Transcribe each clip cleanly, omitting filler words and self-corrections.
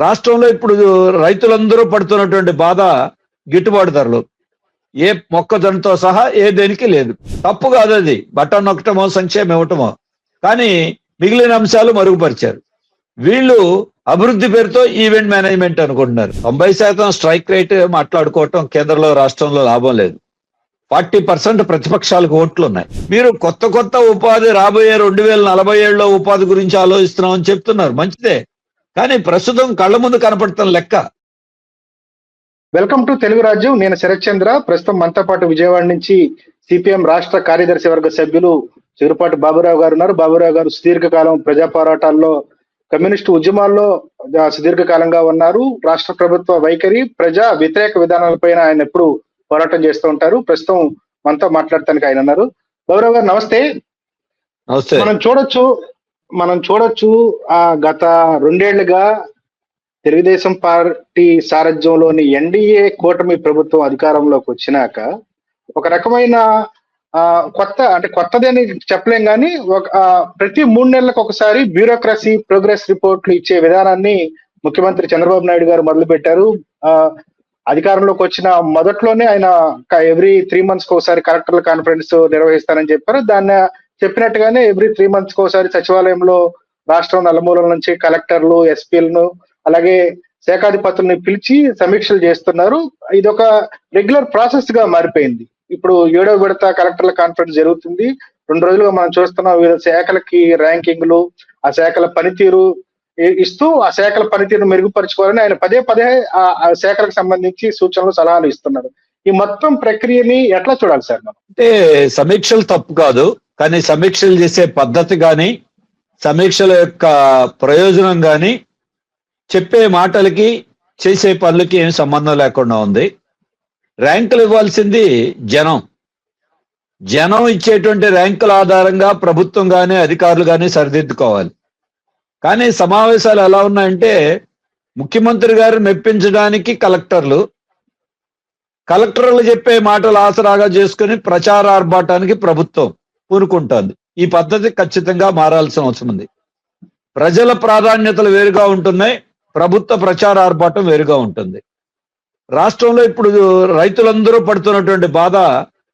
రాష్ట్రంలో ఇప్పుడు రైతులందరూ పడుతున్నటువంటి బాధ గిట్టుబాటు ధరలు. ఏ మొక్కజొన్నతో సహా ఏ దేనికి లేదు. తప్పు కాదు అది. బటన్ నొక్కటమో, సంక్షేమం ఇవ్వటమో. కానీ మిగిలిన అంశాలు మరుగుపరిచారు. వీళ్ళు అభివృద్ధి పేరుతో ఈవెంట్ మేనేజ్మెంట్ అనుకుంటున్నారు. 90% స్ట్రైక్ రేట్ మాట్లాడుకోవటం కేంద్రంలో రాష్ట్రంలో లాభం లేదు. 40% ప్రతిపక్షాలకు ఓట్లు ఉన్నాయి. మీరు కొత్త ఉపాధి రాబోయే 2047లో ఉపాధి గురించి ఆలోచిస్తున్నామని చెప్తున్నారు, మంచిదే. కానీ ప్రస్తుతం కళ్ళ ముందు కనపడుతున్న లెక్క. వెల్కమ్ టు తెలుగు రాజ్యం. నేను శరత్ చంద్ర. ప్రస్తుతం మనతో పాటు విజయవాడ నుంచి సిపిఎం రాష్ట్ర కార్యదర్శి వర్గ సభ్యులు చిగురుపాటి బాబురావు గారు ఉన్నారు. బాబురావు గారు సుదీర్ఘకాలం ప్రజా పోరాటాల్లో, కమ్యూనిస్టు ఉద్యమాల్లో సుదీర్ఘకాలంగా ఉన్నారు. రాష్ట్ర ప్రభుత్వ వైఖరి, ప్రజా వ్యతిరేక విధానాలపైన ఆయన ఎప్పుడు పోరాటం చేస్తూ ఉంటారు. ప్రస్తుతం మనతో మాట్లాడటానికి ఆయన ఉన్నారు. బాబురావు గారు నమస్తే. నమస్తే. మనం చూడొచ్చు గత 2 ఏళ్లుగా తెలుగుదేశం పార్టీ సారథ్యంలోని ఎన్డీఏ కూటమి ప్రభుత్వం అధికారంలోకి వచ్చినాక ఒక రకమైన కొత్తదని చెప్పలేం కానీ ప్రతి 3 నెలలకు ఒకసారి బ్యూరోక్రసీ ప్రోగ్రెస్ రిపోర్ట్లు ఇచ్చే విధానాన్ని ముఖ్యమంత్రి చంద్రబాబు నాయుడు గారు మొదలు పెట్టారు. అధికారంలోకి వచ్చిన మొదట్లోనే ఆయన ఎవ్రీ 3 months ఒకసారి కలెక్టర్ల కాన్ఫరెన్స్ నిర్వహిస్తానని చెప్పారు. దాన్ని చెప్పినట్టుగానే ఎవ్రీ 3 months ఒకసారి సచివాలయంలో రాష్ట్రం నలుమూలల నుంచి కలెక్టర్లు, ఎస్పీలను, అలాగే శాఖాధిపతుల్ని పిలిచి సమీక్షలు చేస్తున్నారు. ఇది ఒక రెగ్యులర్ ప్రాసెస్ గా మారిపోయింది. ఇప్పుడు 7వ విడత కలెక్టర్ల కాన్ఫరెన్స్ జరుగుతుంది. 2 రోజులుగా మనం చూస్తున్నాం. వివిధ శాఖలకి ర్యాంకింగ్లు, ఆ శాఖల పనితీరు ఇస్తూ ఆ శాఖల పనితీరును మెరుగుపరుచుకోవాలని ఆయన పదే ఆ శాఖలకు సంబంధించి సూచనలు, సలహాలు ఇస్తున్నారు. ఈ మొత్తం ప్రక్రియని ఎట్లా చూడాలి సార్ మనం? అంటే సమీక్షలు తప్పు కాదు, కానీ సమీక్షలు చేసే పద్ధతి కానీ, సమీక్షల యొక్క ప్రయోజనం కానీ, చెప్పే మాటలకి చేసే పనులకి ఏం సంబంధం లేకుండా ఉంది. ర్యాంకులు ఇవ్వాల్సింది జనం ఇచ్చేటువంటి ర్యాంకుల ఆధారంగా ప్రభుత్వం కానీ అధికారులు కానీ సరిదిద్దుకోవాలి. కానీ సమావేశాలు ఎలా ఉన్నాయంటే, ముఖ్యమంత్రి గారు మెప్పించడానికి కలెక్టర్లు చెప్పే మాటలు ఆసరాగా చేసుకుని ప్రచార ఆర్భాటానికి ప్రభుత్వం పూనుకుంటోంది. ఈ పద్ధతి ఖచ్చితంగా మారాల్సిన అవసరం ఉంది. ప్రజల ప్రాధాన్యతలు వేరుగా ఉంటున్నాయి, ప్రభుత్వ ప్రచార ఆర్భాటం వేరుగా ఉంటుంది. రాష్ట్రంలో ఇప్పుడు రైతులందరూ పడుతున్నటువంటి బాధ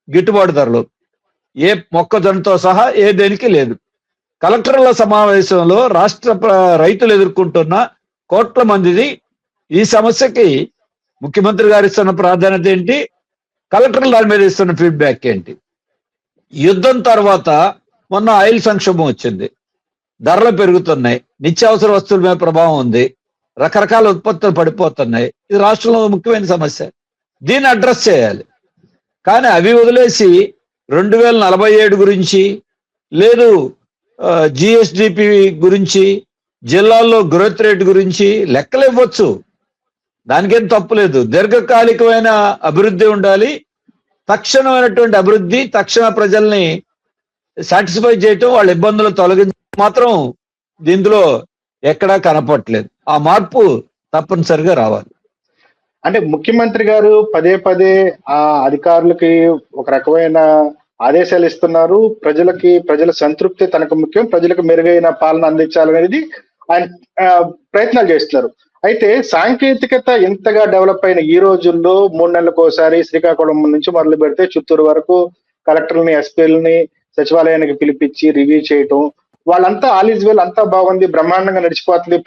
గిట్టుబాటు ధరలు. ఏ మొక్కజొన్నతో సహా ఏ దేనికి లేదు. కలెక్టర్ల సమావేశంలో రాష్ట్ర రైతులు ఎదుర్కొంటున్న కోట్ల మందిది ఈ సమస్యకి ముఖ్యమంత్రి గారు ఇస్తున్న ప్రాధాన్యత ఏంటి, కలెక్టర్లు దాని మీద ఇస్తున్న ఫీడ్బ్యాక్ ఏంటి? యుద్ధం తర్వాత మొన్న ఆయిల్ సంక్షోభం వచ్చింది, ధరలు పెరుగుతున్నాయి, నిత్యావసర వస్తువుల మీద ప్రభావం ఉంది, రకరకాల ఉత్పత్తులు పడిపోతున్నాయి. ఇది రాష్ట్రంలో ముఖ్యమైన సమస్య. దీన్ని అడ్రస్ చేయాలి. కానీ అవి వదిలేసి 2047 గురించి, లేదు జిఎస్డిపి గురించి, జిల్లాల్లో గ్రోత్ రేట్ గురించి లెక్కలు ఇవ్వచ్చు, దానికేం తప్పులేదు. దీర్ఘకాలికమైన అభివృద్ధి ఉండాలి. తక్షణమైనటువంటి అభివృద్ధి, తక్షణ ప్రజల్ని సాటిస్ఫై చేయటం, వాళ్ళ ఇబ్బందులు తొలగించడం మాత్రం దీంట్లో ఎక్కడా కనపట్లేదు. ఆ మార్పు తప్పనిసరిగా రావాలి. అంటే ముఖ్యమంత్రి గారు పదే ఆ అధికారులకి ఒక రకమైన ఆదేశాలు ఇస్తున్నారు. ప్రజల సంతృప్తి తనకు ముఖ్యం, ప్రజలకు మెరుగైన పాలన అందించాలనేది ఆయన ప్రయత్నాలు చేస్తున్నారు. అయితే సాంకేతికత ఎంతగా డెవలప్ అయిన ఈ రోజుల్లో 3 నెలలకు ఒకసారి శ్రీకాకుళం నుంచి మొదలు పెడితే చిత్తూరు వరకు కలెక్టర్లని, ఎస్పీలని సచివాలయానికి పిలిపించి రివ్యూ చేయటం, వాళ్ళంతా ఆల్ ఈజ్ వెల్, అంతా బాగుంది, బ్రహ్మాండంగా నడిచిపోతుంది,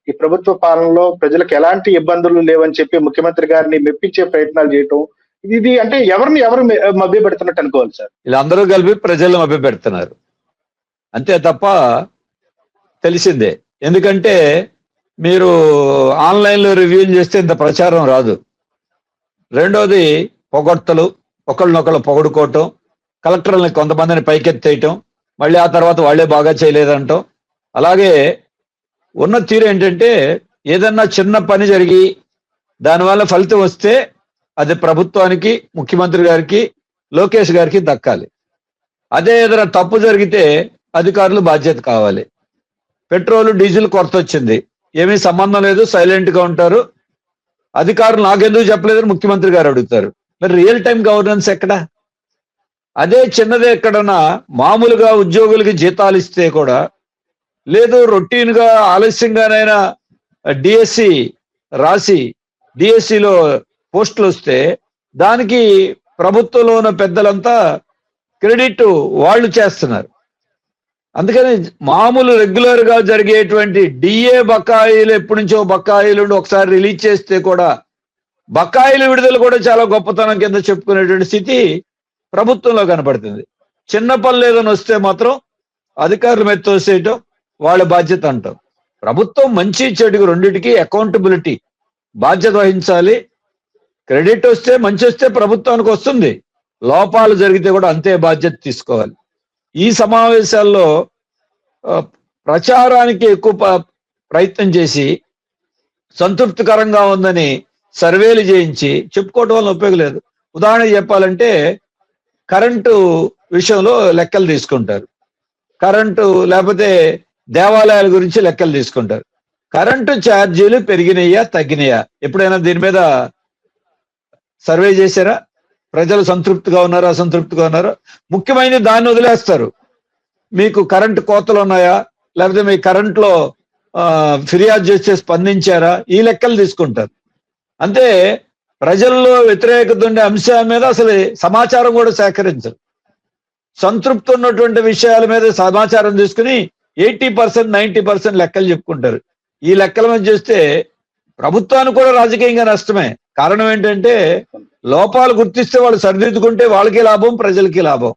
ఈ ప్రభుత్వ పాలనలో ప్రజలకు ఎలాంటి ఇబ్బందులు లేవని చెప్పి ముఖ్యమంత్రి గారిని మెప్పించే ప్రయత్నాలు చేయటం, ఇది అంటే ఎవరు మభ్య పెడుతున్నట్టు అనుకోవాలి సార్? వీళ్ళందరూ కలిపి ప్రజలను మభ్య పెడుతున్నారు అంతే తప్ప తెలిసిందే. ఎందుకంటే మీరు ఆన్లైన్లో రివ్యూలు చేస్తే ఇంత ప్రచారం రాదు. రెండోది పొగడ్తలు, ఒకళ్ళనొకళ్ళు పొగడుకోవటం, కలెక్టర్లని కొంతమందిని పైకెత్తేయటం, మళ్ళీ ఆ తర్వాత వాళ్ళే బాగా చేయలేదంటాం. అలాగే ఉన్న తీరు ఏంటంటే, ఏదన్నా చిన్న పని జరిగి దానివల్ల ఫలితం వస్తే అది ప్రభుత్వానికి, ముఖ్యమంత్రి గారికి, లోకేష్ గారికి దక్కాలి. అదే ఏదైనా తప్పు జరిగితే అధికారులు బాధ్యత కావాలి. పెట్రోల్, డీజిల్ కొరత వచ్చింది, ఏమీ సంబంధం లేదు, సైలెంట్ గా ఉంటారు. అధికారులు నాకెందుకు చెప్పలేదని ముఖ్యమంత్రి గారు అడుగుతారు. మరి రియల్ టైం గవర్నెన్స్ ఎక్కడ? అదే చిన్నదే ఎక్కడన్నా మామూలుగా ఉద్యోగులకి జీతాలు ఇస్తే కూడా, లేదు రొటీన్ గా ఆలస్యంగానైనా డిఎస్సి రాసి డిఎస్సిలో పోస్టులు వస్తే దానికి ప్రభుత్వంలో ఉన్న పెద్దలంతా క్రెడిట్ వాళ్ళు చేస్తున్నారు. అందుకని మామూలు రెగ్యులర్ గా జరిగేటువంటి డిఏ బకాయిలు ఎప్పటి నుంచో బకాయిలు ఒకసారి రిలీజ్ చేస్తే కూడా బకాయిల విడుదల కూడా చాలా గొప్పతనం కింద చెప్పుకునేటువంటి స్థితి ప్రభుత్వంలో కనపడుతుంది. చిన్న పనులు ఏదైనా వస్తే మాత్రం అధికారుల మీద తోసేయటం వాళ్ళ బాధ్యత అంటాం. ప్రభుత్వం మంచి చెడుకు రెండింటికి అకౌంటబిలిటీ బాధ్యత వహించాలి. క్రెడిట్ వస్తే మంచి వస్తే ప్రభుత్వానికి వస్తుంది, లోపాలు జరిగితే కూడా అంతే బాధ్యత తీసుకోవాలి. ఈ సమావేశాల్లో ప్రచారానికి ఎక్కువ ప్రయత్నం చేసి సంతృప్తికరంగా ఉందని సర్వేలు చేయించి చెప్పుకోవడం వల్ల ఉపయోగం లేదు. ఉదాహరణకు చెప్పాలంటే కరెంటు విషయంలో లెక్కలు తీసుకుంటారు, కరెంటు లేకపోతే దేవాలయాల గురించి లెక్కలు తీసుకుంటారు. కరెంటు ఛార్జీలు పెరిగినాయా తగ్గినాయా ఎప్పుడైనా దీని మీద సర్వే చేశారా? ప్రజలు సంతృప్తిగా ఉన్నారా అసంతృప్తిగా ఉన్నారా? ముఖ్యమైన దాన్ని వదిలేస్తారు. మీకు కరెంటు కోతలు ఉన్నాయా, లేకపోతే మీ కరెంట్లో ఫిర్యాదు చేస్తే స్పందించారా, ఈ లెక్కలు తీసుకుంటారు. అంటే ప్రజల్లో వ్యతిరేకత ఉండే అంశాల మీద అసలు సమాచారం కూడా సేకరించరు. సంతృప్తి ఉన్నటువంటి విషయాల మీద సమాచారం తీసుకుని 80% 90% లెక్కలు చెప్పుకుంటారు. ఈ లెక్కల మీద చూస్తే ప్రభుత్వానికి కూడా రాజకీయంగా నష్టమే. కారణం ఏంటంటే లోపాలు గుర్తిస్తే వాళ్ళు సరిదిద్దుకుంటే వాళ్ళకి లాభం, ప్రజలకి లాభం.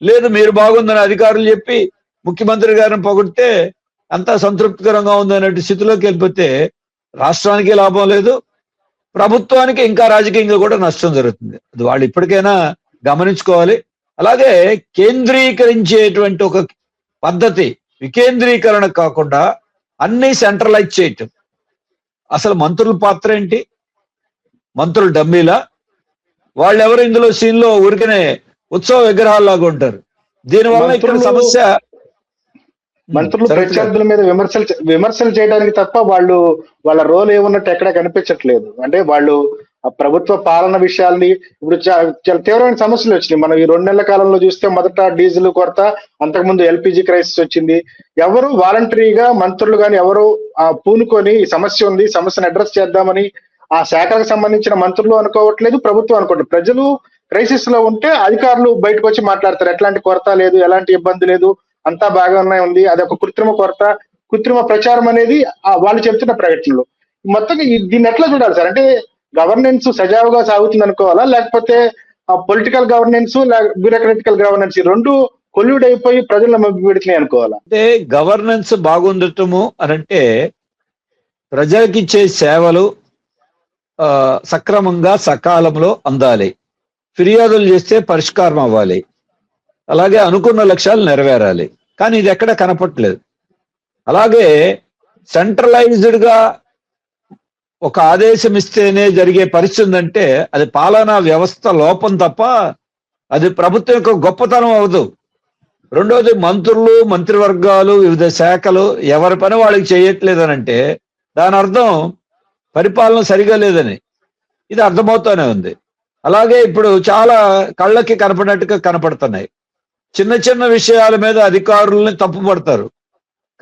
లేదు మీరు బాగుందని అధికారులు చెప్పి ముఖ్యమంత్రి గారిని పొగిడితే అంతా సంతృప్తికరంగా ఉందనే స్థితిలోకి వెళ్ళిపోతే రాష్ట్రానికి లాభం లేదు, ప్రభుత్వానికి ఇంకా రాజకీయంగా కూడా నష్టం జరుగుతుంది. అది వాళ్ళు ఇప్పటికైనా గమనించుకోవాలి. అలాగే కేంద్రీకరించేటువంటి ఒక పద్ధతి, వికేంద్రీకరణ కాకుండా అన్ని సెంట్రలైజ్ చేయటం. అసలు మంత్రుల పాత్ర ఏంటి? మంత్రులు డమ్మీలా? వాళ్ళెవరు ఇందులో సీన్లో ఊరికనే ఉత్సవ విగ్రహాల్లాగా ఉంటారు. దీనివల్ల ఇక్కడ సమస్య మంత్రులు ప్రత్యర్థుల మీద విమర్శలు చేయడానికి తప్ప వాళ్ళ రోల్ ఏమున్నట్టు ఎక్కడ కనిపించట్లేదు. అంటే వాళ్ళు ఆ ప్రభుత్వ పాలన విషయాల్ని ఇప్పుడు చాలా తీవ్రమైన సమస్యలు వచ్చినాయి. మనం ఈ 2 నెలల కాలంలో చూస్తే మొదట డీజిల్ కొరత, అంతకుముందు ఎల్పిజి క్రైసిస్ వచ్చింది. ఎవరు వాలంటరీగా మంత్రులు కానీ ఎవరు పూనుకొని ఈ సమస్య ఉంది, సమస్యను అడ్రస్ చేద్దామని ఆ శాఖలకు సంబంధించిన మంత్రులు అనుకోవట్లేదు, ప్రభుత్వం అనుకోవట్లేదు. ప్రజలు క్రైసిస్ లో ఉంటే అధికారులు బయటకు వచ్చి మాట్లాడతారు, ఎట్లాంటి కొరత లేదు, ఎలాంటి ఇబ్బంది లేదు, అంతా బాగానే ఉంది. అది ఒక కృత్రిమ కొరత, కృత్రిమ ప్రచారం అనేది వాళ్ళు చెప్తున్న ప్రకటనలు. మొత్తం దీన్ని ఎట్లా చూడాలి సార్? అంటే గవర్నెన్స్ సజావుగా సాగుతుంది అనుకోవాలా, లేకపోతే పొలిటికల్ గవర్నెన్స్, బ్యూరోక్రటికల్ గవర్నెన్స్ ఈ రెండు కొల్యూడ్ అయిపోయి ప్రజలను మభ్య పెడుతున్నాయి అనుకోవాలా? అంటే గవర్నెన్స్ బాగుండటము అనంటే ప్రజలకు ఇచ్చే సేవలు సక్రమంగా సకాలంలో అందాలి, ఫిర్యాదులు చేస్తే పరిష్కారం అవ్వాలి, అలాగే అనుకున్న లక్ష్యాలు నెరవేరాలి. కానీ ఇది ఎక్కడ కనపట్లేదు. అలాగే సెంట్రలైజ్డ్ గా ఒక ఆదేశం ఇస్తేనే జరిగే పరిస్థితి అంటే అది పాలనా వ్యవస్థ లోపం తప్ప అది ప్రభుత్వం యొక్క గొప్పతనం అవ్వదు. రెండోది మంత్రులు, మంత్రివర్గాలు, వివిధ శాఖలు ఎవరి పని వాళ్ళకి చేయట్లేదనంటే దాని అర్థం పరిపాలన సరిగా లేదని. ఇది అర్థమవుతూనే ఉంది. అలాగే ఇప్పుడు చాలా కళ్ళకి కనపడినట్టుగా కనపడుతున్నాయి. చిన్న చిన్న విషయాల మీద అధికారుల్ని తప్పుపడతారు,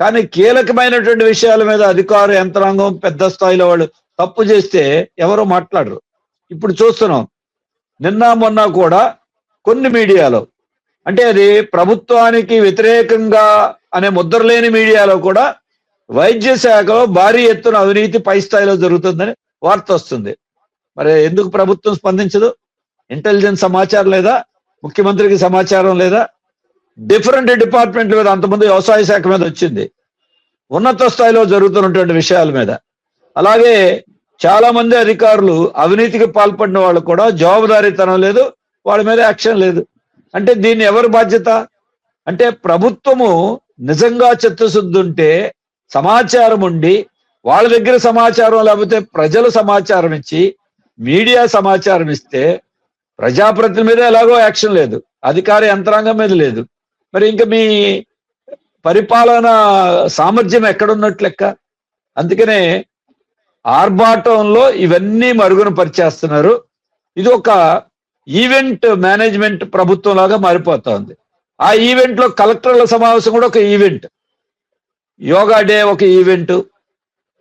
కానీ కీలకమైనటువంటి విషయాల మీద అధికార యంత్రాంగం పెద్ద స్థాయిలో వాళ్ళు తప్పు చేస్తే ఎవరో మాట్లాడరు. ఇప్పుడు చూస్తున్నాం, నిన్న మొన్న కూడా కొన్ని మీడియాలో, అంటే అది ప్రభుత్వానికి వ్యతిరేకంగా అనే ముద్ర లేని మీడియాలో కూడా వైద్య శాఖలో భారీ ఎత్తున అవినీతి పై స్థాయిలో జరుగుతుందని వార్త వస్తుంది. మరి ఎందుకు ప్రభుత్వం స్పందించదు? ఇంటెలిజెన్స్ సమాచారం లేదా? ముఖ్యమంత్రికి సమాచారం లేదా? డిఫరెంట్ డిపార్ట్మెంట్ల మీద, అంతకుముందు వ్యవసాయ శాఖ మీద వచ్చింది, ఉన్నత స్థాయిలో జరుగుతున్నటువంటి విషయాల మీద. అలాగే చాలా మంది అధికారులు అవినీతికి పాల్పడిన వాళ్ళు కూడా జవాబుదారీతనం లేదు, వాళ్ళ మీద యాక్షన్ లేదు. అంటే దీన్ని ఎవరి బాధ్యత? అంటే ప్రభుత్వము నిజంగా చిత్తశుద్ధి ఉంటే, సమాచారం ఉండి, వాళ్ళ దగ్గర సమాచారం లేకపోతే ప్రజలు సమాచారం ఇచ్చి, మీడియా సమాచారం ఇస్తే ప్రజాప్రతినిధి మీద ఎలాగో యాక్షన్ లేదు, అధికార యంత్రాంగం మీద లేదు. మరి ఇంకా మీ పరిపాలన సామర్థ్యం ఎక్కడున్నట్లు లెక్క? అందుకనే ఆర్భాటంలో ఇవన్నీ మరుగున పరిచేస్తున్నారు. ఇది ఒక ఈవెంట్ మేనేజ్మెంట్ ప్రభుత్వం లాగా మారిపోతుంది. ఆ ఈవెంట్ లో కలెక్టర్ల సమావేశం కూడా ఒక ఈవెంట్, యోగా డే ఒక ఈవెంట్,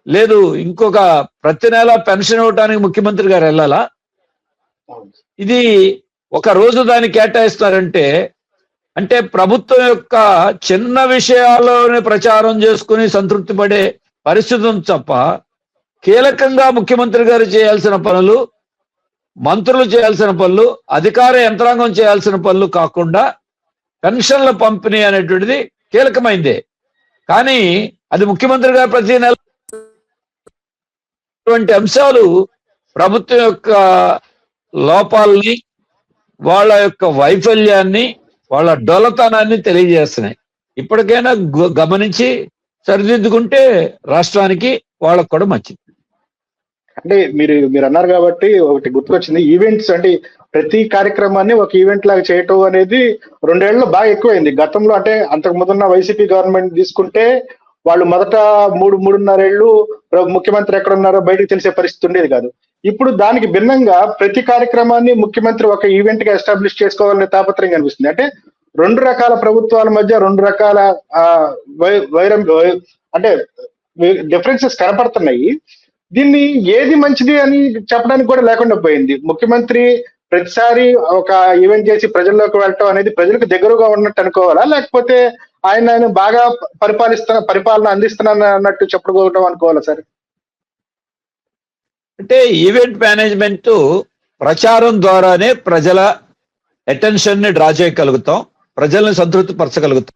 లేదు ఇంకొక ప్రతి నెల పెన్షన్ ఇవ్వడానికి ముఖ్యమంత్రి గారు వెళ్ళాలా? ఇది ఒక రోజు దాన్ని కేటాయిస్తారంటే అంటే ప్రభుత్వం యొక్క చిన్న విషయాల్లోనే ప్రచారం చేసుకుని సంతృప్తి పడే పరిస్థితి ఉంది తప్ప కీలకంగా ముఖ్యమంత్రి గారు చేయాల్సిన పనులు, మంత్రులు చేయాల్సిన పనులు, అధికార యంత్రాంగం చేయాల్సిన పనులు కాకుండా పెన్షన్ల పంపిణీ అనేటువంటిది కీలకమైందే. కానీ అది ముఖ్యమంత్రి గారు ప్రతి నెల అంశాలు ప్రభుత్వం యొక్క లోపాలని, వాళ్ళ యొక్క వైఫల్యాన్ని, వాళ్ళ డొలతనాన్ని తెలియజేస్తున్నాయి. ఇప్పటికైనా గమనించి సరిదిద్దుకుంటే రాష్ట్రానికి వాళ్ళకు కూడా మంచిది. అంటే మీరు అన్నారు కాబట్టి ఒకటి గుర్తుకొచ్చింది. ఈవెంట్స్ అంటే ప్రతి కార్యక్రమాన్ని ఒక ఈవెంట్ లాగా చేయటం అనేది 2 ఏళ్లలో బాగా ఎక్కువైంది. గతంలో అంటే అంతకు ముందున్న వైసీపీ గవర్నమెంట్ తీసుకుంటే వాళ్ళు మొదట 3.5 ఏళ్ళు ముఖ్యమంత్రి ఎక్కడ ఉన్నారో బయటకు తెలిసే పరిస్థితి ఉండేది కాదు. ఇప్పుడు దానికి భిన్నంగా ప్రతి కార్యక్రమాన్ని ముఖ్యమంత్రి ఒక ఈవెంట్ గా ఎస్టాబ్లిష్ చేసుకోవాలనే తాపత్రయం కనిపిస్తుంది. అంటే 2 రకాల ప్రభుత్వాల మధ్య 2 రకాల అంటే డిఫరెన్సెస్ కనపడుతున్నాయి. దీన్ని ఏది మంచిది అని చెప్పడానికి కూడా లేకుండా పోయింది. ముఖ్యమంత్రి ప్రతిసారి ఒక ఈవెంట్ చేసి ప్రజల్లోకి వెళ్ళటం అనేది ప్రజలకు దగ్గరగా ఉన్నట్టు అనుకోవాలా, లేకపోతే ఆయన బాగా పరిపాలన అందిస్తున్నాను అన్నట్టు చెప్పుకోవటం అనుకోవాలా సార్? అంటే ఈవెంట్ మేనేజ్మెంట్ ప్రచారం ద్వారానే ప్రజల అటెన్షన్ ని డ్రా చేయగలుగుతాం, ప్రజల్ని సంతృప్తి పరచగలుగుతాం.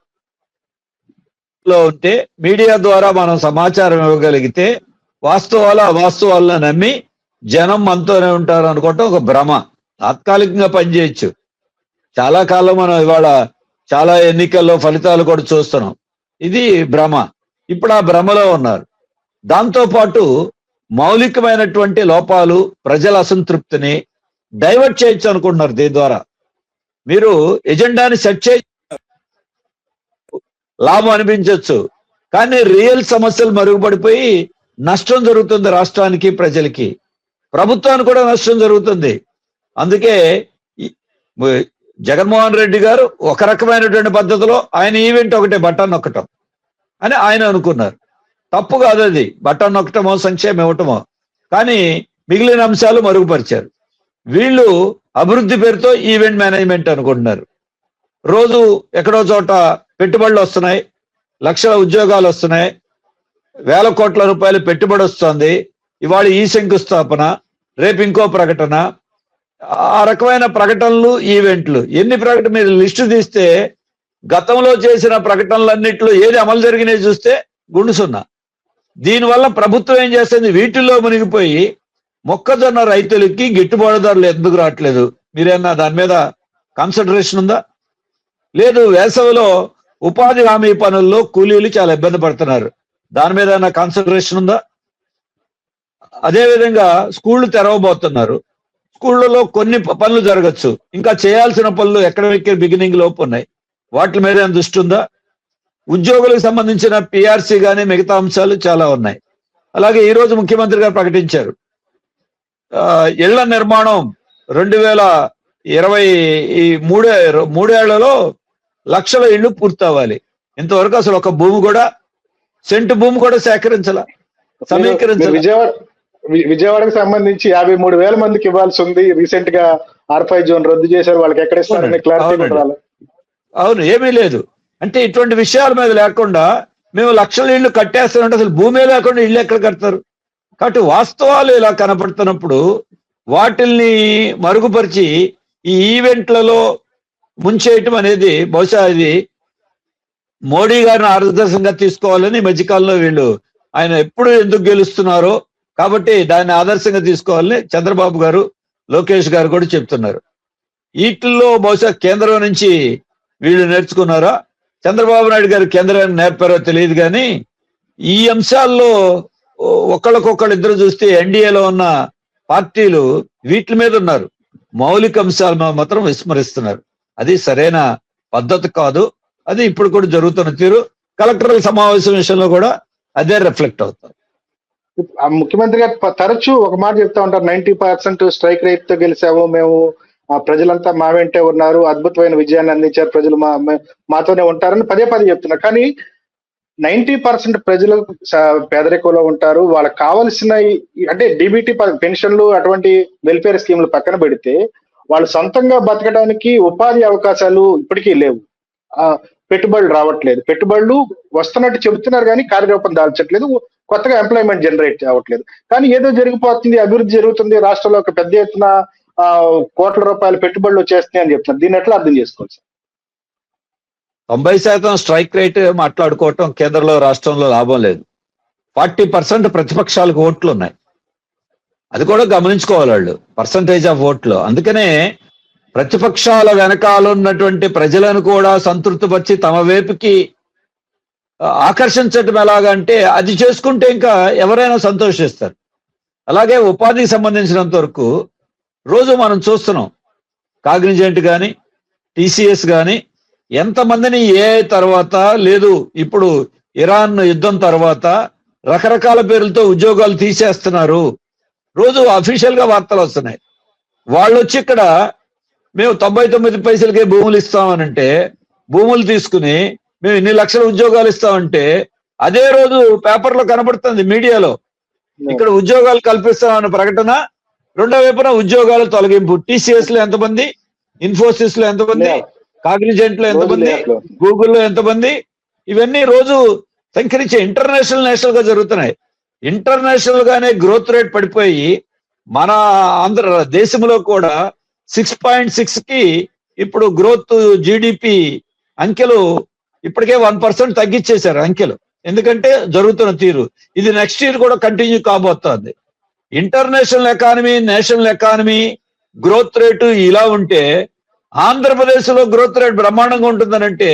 ఉంటే మీడియా ద్వారా మనం సమాచారం ఇవ్వగలిగితే అవాస్తవాలను నమ్మి జనం మనతోనే ఉంటారు అనుకోవటం ఒక భ్రమ. తాత్కాలికంగా పనిచేయచ్చు. చాలా కాలం మనం ఇవాళ చాలా ఎన్నికల్లో ఫలితాలు కూడా చూస్తున్నాం. ఇది భ్రమ. ఇప్పుడు ఆ భ్రమలో ఉన్నారు. దాంతో పాటు మౌలికమైనటువంటి లోపాలు, ప్రజల అసంతృప్తిని డైవర్ట్ చేయొచ్చు అనుకుంటున్నారు. దీని ద్వారా మీరు ఎజెండాని సెట్ చేయ లాభం అనిపించవచ్చు, కానీ రియల్ సమస్యలు మరుగుపడిపోయి నష్టం జరుగుతుంది రాష్ట్రానికి, ప్రజలకి, ప్రభుత్వానికి కూడా నష్టం జరుగుతుంది. అందుకే జగన్మోహన్ రెడ్డి గారు ఒక రకమైనటువంటి పద్ధతిలో ఆయన ఈవెంట్ ఒకటే బటన్ నొక్కటం అని ఆయన అనుకున్నారు. తప్పు కాదు అది, బటన్ నొక్కటమో సంక్షేమం ఇవ్వటమో. కానీ మిగిలిన అంశాలు మరుగుపరిచారు. వీళ్ళు అభివృద్ధి పేరుతో ఈవెంట్ మేనేజ్మెంట్ అనుకుంటున్నారు. రోజు ఎక్కడో చోట పెట్టుబడులు వస్తున్నాయి, లక్షల ఉద్యోగాలు వస్తున్నాయి, వేల కోట్ల రూపాయలు పెట్టుబడి వస్తుంది. ఇవాళ ఈ శంకుస్థాపన, రేపు ఇంకో ప్రకటన, ఆ రకమైన ప్రకటనలు, ఈవెంట్లు. ఎన్ని ప్రకటన మీరు లిస్టు తీస్తే గతంలో చేసిన ప్రకటనలన్నింటిలో ఏది అమలు జరిగినాయి చూస్తే గుండు సున్నా. దీనివల్ల ప్రభుత్వం ఏం చేస్తుంది, వీటిల్లో మునిగిపోయి మొక్కజొన్న రైతులకి గిట్టుబాటు ధరలు ఎందుకు రావట్లేదు? మీరేమన్నా దాని మీద కాన్సన్ట్రేషన్ ఉందా? లేదు. వేసవిలో ఉపాధి హామీ పనుల్లో కూలీలు చాలా ఇబ్బంది పడుతున్నారు, దాని మీద ఏమైనా కాన్సన్ట్రేషన్ ఉందా? అదేవిధంగా స్కూళ్ళు తెరవబోతున్నారు. స్కూళ్ళలో కొన్ని పనులు జరగచ్చు, ఇంకా చేయాల్సిన పనులు ఎకడమిక్ బిగినింగ్ లోపు ఉన్నాయి, వాటి మీద ఏమైనా దృష్టి ఉందా? ఉద్యోగులకు సంబంధించిన పిఆర్సీ కానీ మిగతా అంశాలు చాలా ఉన్నాయి. అలాగే ఈరోజు ముఖ్యమంత్రి గారు ప్రకటించారు, ఇళ్ల నిర్మాణం 2023 ఏళ్లలో లక్షల ఇళ్లు పూర్తవ్వాలి. ఇంతవరకు అసలు ఒక భూమి కూడా, సెంటు భూమి కూడా సమీకరించాలి. విజయవాడకు సంబంధించి 53,000 మందికి ఇవ్వాల్సి ఉంది. రీసెంట్ గా R5 జోన్ రద్దు చేశారు. వాళ్ళకి ఎక్కడ ఇస్తారని క్లారిటీ. అవును, ఏమీ లేదు. అంటే ఇటువంటి విషయాల మీద లేకుండా మేము లక్షల ఇళ్లు కట్టేస్తామంటే అసలు భూమి లేకుండా ఇల్లు ఎక్కడ కడతారు? కాబట్టి వాస్తవాలు ఇలా కనపడుతున్నప్పుడు వాటిల్ని మరుగుపరిచి ఈ ఈవెంట్లలో ముంచేయటం అనేది బహుశా ఇది మోడీ గారిని ఆదర్శంగా తీసుకోవాలని మధ్యకాలంలో వీళ్ళు ఆయన ఎప్పుడు ఎందుకు గెలుస్తున్నారో కాబట్టి దాన్ని ఆదర్శంగా తీసుకోవాలని చంద్రబాబు గారు, లోకేష్ గారు కూడా చెప్తున్నారు. వీటిల్లో బహుశా కేంద్రం నుంచి వీళ్ళు నేర్చుకున్నారా, చంద్రబాబు నాయుడు గారు కేంద్రాన్ని నేర్పారో తెలియదు. కానీ ఈ అంశాల్లో ఒకళ్ళకొకళ్ళు ఇద్దరు చూస్తే ఎన్డీఏలో ఉన్న పార్టీలు వీటి మీద ఉన్నారు, మౌలిక అంశాలు మాత్రం విస్మరిస్తున్నారు. అది సరైన పద్ధతి కాదు. అది ఇప్పుడు కూడా జరుగుతున్న తీరు కలెక్టర్ల సమావేశం విషయంలో కూడా అదే రిఫ్లెక్ట్ అవుతుంది. ముఖ్యమంత్రి గారు తరచూ ఒక మాట చెప్తా ఉంటారు, 90% స్ట్రైక్ రేట్ తో గెలిచాము మేము, ప్రజలంతా మా వెంటే ఉన్నారు, అద్భుతమైన విజయాన్ని అందించారు, ప్రజలు మాతోనే ఉంటారని పదే చెప్తున్నారు. కానీ 90% ప్రజలు పేదరికంలో ఉంటారు. వాళ్ళకి కావలసిన అంటే డీబీటీ పెన్షన్లు అటువంటి వెల్ఫేర్ స్కీములు పక్కన పెడితే వాళ్ళు సొంతంగా బతకడానికి ఉపాధి అవకాశాలు ఇప్పటికీ లేవు. పెట్టుబడులు రావట్లేదు. పెట్టుబడులు వస్తున్నట్టు చెబుతున్నారు కానీ కార్యరూపం దాల్చట్లేదు. కొత్తగా ఎంప్లాయ్మెంట్ జనరేట్ అవ్వట్లేదు. కానీ ఏదో జరిగిపోతుంది, అభివృద్ధి జరుగుతుంది, రాష్ట్రంలో ఒక పెద్ద ఎత్తున కోట్ల రూపాయల పెట్టుబడులు వచ్చేస్తున్నాయి అని చెప్తున్నారు. దీన్ని ఎట్లా అర్థం చేసుకోవచ్చు? 90% స్ట్రైక్ రేట్ మాట్లాడుకోవటం కేంద్రంలో రాష్ట్రంలో లాభం లేదు. 40% ప్రతిపక్షాలకు ఓట్లు ఉన్నాయి. అది కూడా గమనించుకోవాలి వాళ్ళు, పర్సంటేజ్ ఆఫ్ ఓట్లు. అందుకనే ప్రతిపక్షాల వెనకాల ఉన్నటువంటి ప్రజలను కూడా సంతృప్తిపరిచి తమ వైపుకి ఆకర్షించటం ఎలాగంటే అది చేసుకుంటే ఇంకా ఎవరైనా సంతోషిస్తారు. అలాగే ఉపాధికి సంబంధించినంత వరకు రోజు మనం చూస్తున్నాం, కాగ్నిజెంట్ కానీ టీసీఎస్ కానీ ఎంతమందిని తర్వాత లేదు ఇప్పుడు ఇరాన్ యుద్ధం తర్వాత రకరకాల పేర్లతో ఉద్యోగాలు తీసేస్తున్నారు. రోజు అఫీషియల్ గా వార్తలు వస్తున్నాయి. వాళ్ళు వచ్చి ఇక్కడ మేము 99 పైసలకే భూములు ఇస్తామనంటే భూములు తీసుకుని మేము ఇన్ని లక్షల ఉద్యోగాలు ఇస్తామంటే అదే రోజు పేపర్లో కనబడుతుంది, మీడియాలో ఇక్కడ ఉద్యోగాలు కల్పిస్తామన్న ప్రకటన, రెండో వైపున ఉద్యోగాల తొలగింపు. టీసీఎస్ లో ఎంతమంది, ఇన్ఫోసిస్ లో ఎంతమంది, కాగ్నిజెంట్ లో ఎంతమంది, గూగుల్లో ఎంతమంది, ఇవన్నీ రోజు సంకరించే ఇంటర్నేషనల్ నేషనల్ గా జరుగుతున్నాయి. ఇంటర్నేషనల్ గానే గ్రోత్ రేట్ పడిపోయి మన ఆంధ్ర దేశంలో కూడా 6.6 కి ఇప్పుడు గ్రోత్ జీడిపి అంకెలు ఇప్పటికే 1% తగ్గించేశారు అంకెలు. ఎందుకంటే జరుగుతున్న తీరు ఇది నెక్స్ట్ ఇయర్ కూడా కంటిన్యూ కాబోతోంది. International economy, national economy growth rate ఇలా ఉంటే ఆంధ్రప్రదేశ్ లో గ్రోత్ రేట్ బ్రహ్మాండంగా ఉంటుందనంటే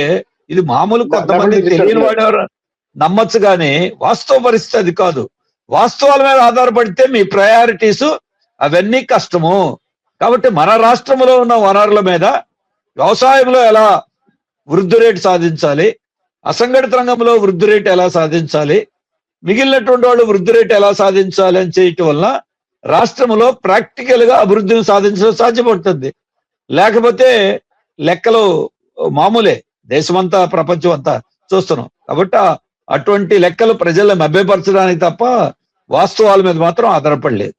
ఇది మామూలు కొంతమంది తెలియని వాడేవారు నమ్మచ్చు, కానీ వాస్తవ పరిస్థితి అది కాదు. వాస్తవాల మీద ఆధారపడితే మీ ప్రయారిటీస్ అవన్నీ కష్టము. కాబట్టి మన రాష్ట్రంలో ఉన్న వనరుల మీద వ్యవసాయంలో ఎలా వృద్ధి రేటు సాధించాలి, అసంఘటిత రంగంలో వృద్ధి రేటు ఎలా సాధించాలి, మిగిలినటువంటి వాళ్ళు వృద్ధి రేటు ఎలా సాధించాలి అని చేయటం వల్ల రాష్ట్రంలో ప్రాక్టికల్ గా అభివృద్ధిని సాధించడం సాధ్యపడుతుంది. లేకపోతే లెక్కలు మామూలే, దేశమంతా ప్రపంచం అంతా చూస్తున్నాం. కాబట్టి అటువంటి లెక్కలు ప్రజలను మభ్యపరచడానికి తప్ప వాస్తవాల మీద మాత్రం ఆధారపడలేదు.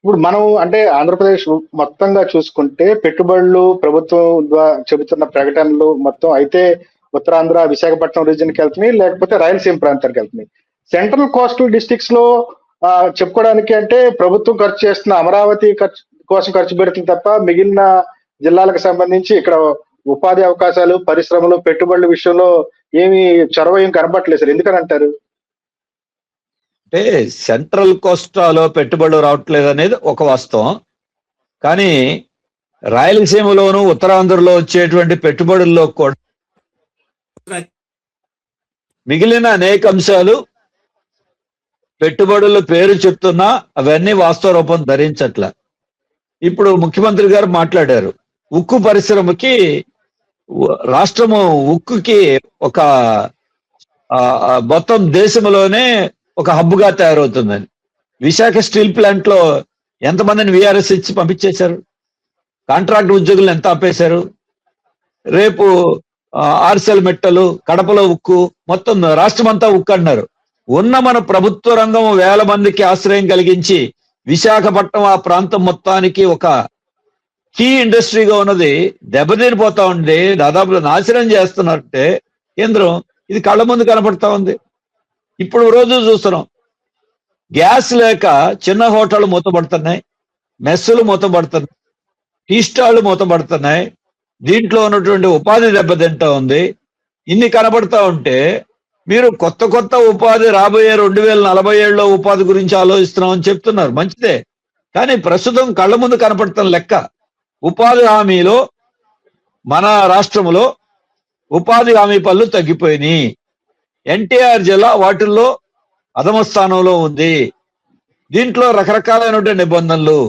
ఇప్పుడు మనం అంటే ఆంధ్రప్రదేశ్ మొత్తంగా చూసుకుంటే పెట్టుబడులు ప్రభుత్వం ద్వారా చెబుతున్న ప్రకటనలు మొత్తం అయితే ఉత్తరాంధ్ర విశాఖపట్నం రీజియన్కి వెళ్తున్నాయి, లేకపోతే రాయలసీమ ప్రాంతానికి వెళ్తున్నాయి. సెంట్రల్ కోస్టల్ డిస్ట్రిక్ట్స్ లో చెప్పుకోవడానికి అంటే ప్రభుత్వం ఖర్చు చేస్తున్న అమరావతి కోసం ఖర్చు పెడుతుంది తప్ప మిగిలిన జిల్లాలకు సంబంధించి ఇక్కడ ఉపాధి అవకాశాలు, పరిశ్రమలు, పెట్టుబడుల విషయంలో ఏమి చొరవ ఏం కనబట్టలేదు సార్. ఎందుకని అంటారు? అంటే సెంట్రల్ కోస్టాలో పెట్టుబడులు రావట్లేదు అనేది ఒక వాస్తవం. కానీ రాయలసీమలోను ఉత్తరాంధ్రలో వచ్చేటువంటి పెట్టుబడుల్లో కూడా మిగిలిన అనేక అంశాలు పెట్టుబడుల పేరు చెప్తున్నా అవన్నీ వాస్తవ రూపం ధరించట్ల. ఇప్పుడు ముఖ్యమంత్రి గారు మాట్లాడారు, ఉక్కు పరిశ్రమకి రాష్ట్రము ఉక్కుకి ఒక మొత్తం దేశంలోనే ఒక హబ్గా తయారవుతుందని. విశాఖ స్టీల్ ప్లాంట్ లో ఎంతమందిని విఆర్ఎస్ ఇచ్చి పంపించేశారు, కాంట్రాక్ట్ ఉద్యోగులను ఎంత ఆపేశారు. రేపు ఆర్సెల్ మెట్టలు, కడపలో ఉక్కు, మొత్తం రాష్ట్రం అంతా ఉక్కు అన్నారు. ఉన్న మన ప్రభుత్వ రంగం వేల మందికి ఆశ్రయం కలిగించి విశాఖపట్నం ఆ ప్రాంతం మొత్తానికి ఒక కీ ఇండస్ట్రీగా ఉన్నది దెబ్బతినిపోతా ఉంది, దాదాపు నాశనం చేస్తున్నట్టే కేంద్రం ఇది కళ్ళ ముందు కనపడతా ఉంది. ఇప్పుడు రోజు చూస్తున్నాం, గ్యాస్ లేక చిన్న హోటళ్ళు మూతపడుతున్నాయి, మెస్సులు మూతపడుతున్నాయి, టీ స్టాళ్ళు మూతపడుతున్నాయి, దీంట్లో ఉన్నటువంటి ఉపాధి దెబ్బతింటా ఉంది. ఇన్ని కనబడతా ఉంటే మీరు కొత్త కొత్త ఉపాధి రాబోయే 2047లో ఉపాధి గురించి ఆలోచిస్తున్నామని చెప్తున్నారు, మంచిదే. కానీ ప్రస్తుతం కళ్ళ ముందు కనపడుతున్న లెక్క ఉపాధి హామీలో మన రాష్ట్రంలో ఉపాధి హామీ పనులు తగ్గిపోయినాయి. ఎన్టీఆర్ జిల్లా వాటిల్లో అధమ స్థానంలో ఉంది. దీంట్లో రకరకాలైనటువంటి నిబంధనలు,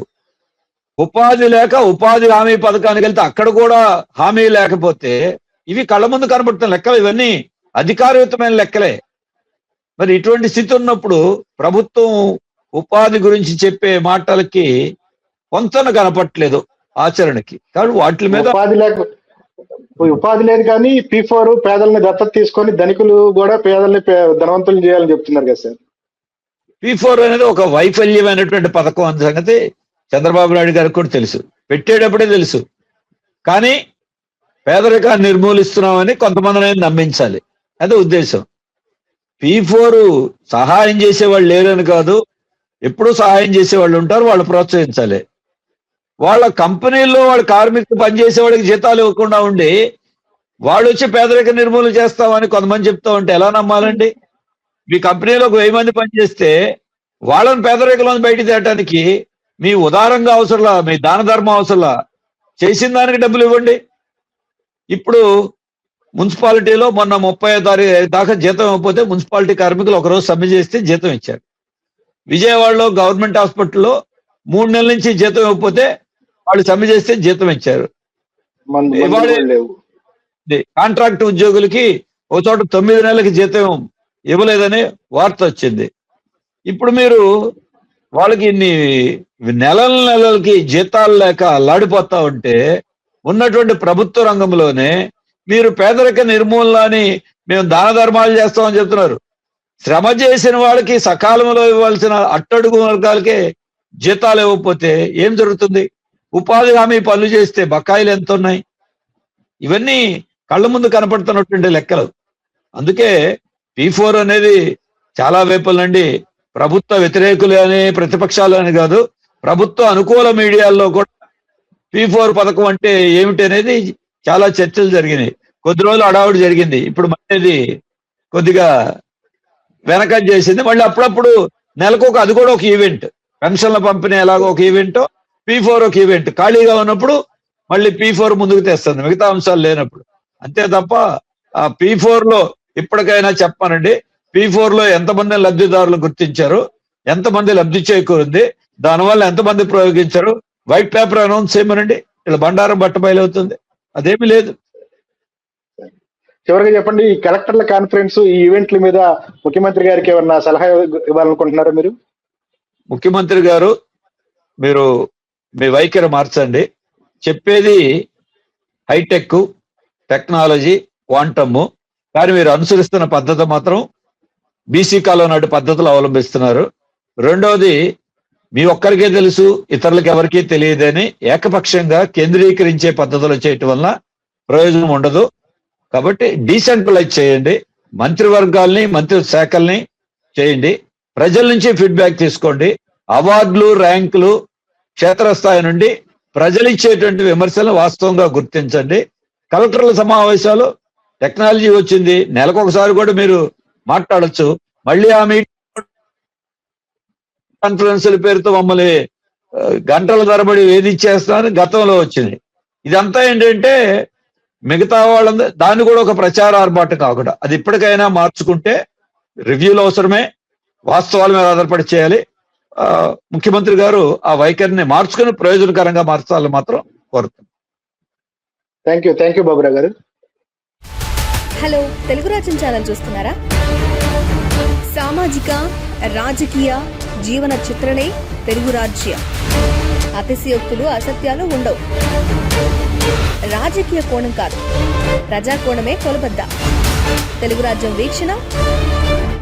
ఉపాధి లేక ఉపాధి హామీ పథకానికి వెళ్తే అక్కడ కూడా హామీ లేకపోతే ఇవి కళ్ళ ముందు కనబడుతున్న లెక్కలు, ఇవన్నీ అధికారయుతమైన లెక్కలే. మరి ఇటువంటి స్థితి ఉన్నప్పుడు ప్రభుత్వం ఉపాధి గురించి చెప్పే మాటలకి కొంతన కనపట్లేదు ఆచరణకి. కాబట్టి వాటి మీద ఉపాధి లేదు కానీ P4 పేదల్ని దత్తత తీసుకొని ధనికులు కూడా పేదల్ని ధనవంతులు చేయాలని చెప్తున్నారు కదా సార్. P4 అనేది ఒక వైఫల్యమైనటువంటి పథకం అన్న సంగతి చంద్రబాబు నాయుడు గారికి కూడా తెలుసు, పెట్టేటప్పుడే తెలుసు. కానీ పేదరికాన్ని నిర్మూలిస్తున్నామని కొంతమందిని నమ్మించాలి, అదే ఉద్దేశం. P4 సహాయం చేసేవాళ్ళు లేరని కాదు, ఎప్పుడూ సహాయం చేసేవాళ్ళు ఉంటారు, వాళ్ళు ప్రోత్సహించాలి. వాళ్ళ కంపెనీల్లో వాళ్ళ కార్మికులు పనిచేసే వాళ్ళకి జీతాలు ఇవ్వకుండా ఉండి వాళ్ళు వచ్చి పేదరిక నిర్మూలన చేస్తామని కొంతమంది చెప్తా ఉంటే ఎలా నమ్మాలండి? మీ కంపెనీలో 1000 మంది పనిచేస్తే వాళ్ళని పేదరికంలో బయట తేయడానికి మీ ఉదారంగా అవసరంలా, మీ దాన ధర్మం అవసరంలా, చేసిన దానికి డబ్బులు ఇవ్వండి. ఇప్పుడు మున్సిపాలిటీలో మొన్న 30వ తారీఖు దాకా జీతం ఇవ్వకపోతే మున్సిపాలిటీ కార్మికులు ఒకరోజు సమ్మె చేస్తే జీతం ఇచ్చారు. విజయవాడలో గవర్నమెంట్ హాస్పిటల్లో 3 నెలల నుంచి జీతం ఇవ్వకపోతే వాళ్ళు సమ్మె చేస్తే జీతం ఇచ్చారు. కాంట్రాక్ట్ ఉద్యోగులకి ఒక చోట 9 నెలలకి జీతం ఇవ్వలేదని వార్త వచ్చింది. ఇప్పుడు మీరు వాళ్ళకి ఇన్ని నెలలకి జీతాలు లేక అల్లాడిపోతా ఉంటే ఉన్నటువంటి ప్రభుత్వ రంగంలోనే మీరు పేదరిక నిర్మూలన అని మేము దాన ధర్మాలు చేస్తామని చెప్తున్నారు. శ్రమ చేసిన వాళ్ళకి సకాలంలో ఇవ్వాల్సిన అట్టడుగు వర్గాలకే జీతాలు ఇవ్వకపోతే ఏం జరుగుతుంది? ఉపాధి హామీ పనులు చేస్తే బకాయిలు ఎంత ఉన్నాయి? ఇవన్నీ కళ్ళ ముందు కనపడుతున్నటువంటి లెక్కలు. అందుకే P4 అనేది చాలా వైపులండి, ప్రభుత్వ వ్యతిరేకులు అని ప్రతిపక్షాలు అని కాదు, ప్రభుత్వ అనుకూల మీడియాల్లో కూడా P4 పథకం అంటే ఏమిటి అనేది చాలా చర్చలు జరిగినాయి. కొద్ది రోజులు అడావుడి జరిగింది, ఇప్పుడు మళ్ళీ కొద్దిగా వెనకట్ చేసింది. మళ్ళీ అప్పుడప్పుడు నెలకు అది కూడా ఒక ఈవెంట్, పెన్షన్ల పంపిణీ ఎలాగో ఒక ఈవెంట్, P4 ఒక ఈవెంట్. ఖాళీగా ఉన్నప్పుడు మళ్ళీ P4 ముందుకు తెస్తుంది, మిగతా అంశాలు లేనప్పుడు. అంతే తప్ప ఆ P4 లో ఇప్పటికైనా చెప్పానండి, P4 లో ఎంతమంది లబ్ధిదారులు గుర్తించారు, ఎంతమంది లబ్ధి చేకూరింది, దానివల్ల ఎంతమంది ప్రయోగించారు, వైట్ పేపర్ అనౌన్స్ చేయమనండి, ఇలా బండారం బట్టబయలవుతుంది. అదేమీ లేదు. చివరిగా చెప్పండి, ఈ కలెక్టర్ల కాన్ఫరెన్స్, ఈ ఈవెంట్ల మీద ముఖ్యమంత్రి గారికి ఏమన్నా సలహా ఇవ్వాలనుకుంటున్నారా మీరు? ముఖ్యమంత్రి గారు, మీరు మీ వైఖరి మార్చండి. చెప్పేది హైటెక్ టెక్నాలజీ క్వాంటమ్, కానీ మీరు అనుసరిస్తున్న పద్ధతి మాత్రం బీసీ కాలం నాటి పద్ధతులు అవలంబిస్తున్నారు. రెండవది, మీ ఒక్కరికే తెలుసు ఇతరులకు ఎవరికీ తెలియదని ఏకపక్షంగా కేంద్రీకరించే పద్ధతులు చేయటం వల్ల ప్రయోజనం ఉండదు. కాబట్టి డీసెంట్రలైజ్ చేయండి, మంత్రివర్గాల్ని మంత్రి శాఖల్ని చేయండి, ప్రజల నుంచి ఫీడ్బ్యాక్ తీసుకోండి, అవార్డులు ర్యాంకులు క్షేత్రస్థాయి నుండి ప్రజలు ఇచ్చేటువంటి విమర్శలను వాస్తవంగా గుర్తించండి. కలెక్టర్ల సమావేశాలు, టెక్నాలజీ వచ్చింది, నెలకొకసారి కూడా మీరు మాట్లాడచ్చు. మళ్ళీ ఆ మీటింగ్ కాన్ఫరెన్సుల పేరుతో మమ్మల్ని గంటల తరబడి వేధించేస్తానని గతంలో వచ్చింది. ఇదంతా ఏంటంటే మిగతా వాళ్ళందరూ దాన్ని కూడా ఒక ప్రచార ఆర్భాటం కాకుండా అది ఇప్పటికైనా మార్చుకుంటే రివ్యూలు అవసరమే, వాస్తవాల మీద ఆధారపడి చేయాలి. ముఖ్యమంత్రి గారు ఆ వైఖరిని మార్చుకుని ప్రయోజనకరంగా మార్చాలని మాత్రం కోరుతున్నాను. థ్యాంక్ యూ బాబురావు గారు. హలో, తెలుగు రాజ్యం ఛానల్ చూస్తున్నారా? సామాజిక రాజకీయ జీవన చిత్రణే తెలుగు రాజ్యం. అతిశయోక్తులు అసత్యాలు ఉండవు. రాజకీయ కోణం కాదు, ప్రజా కోణమే కొలబద్ద. తెలుగు రాజ్యం వీక్షణ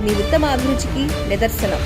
మీ ఉత్తమ అభిరుచికి నిదర్శనం.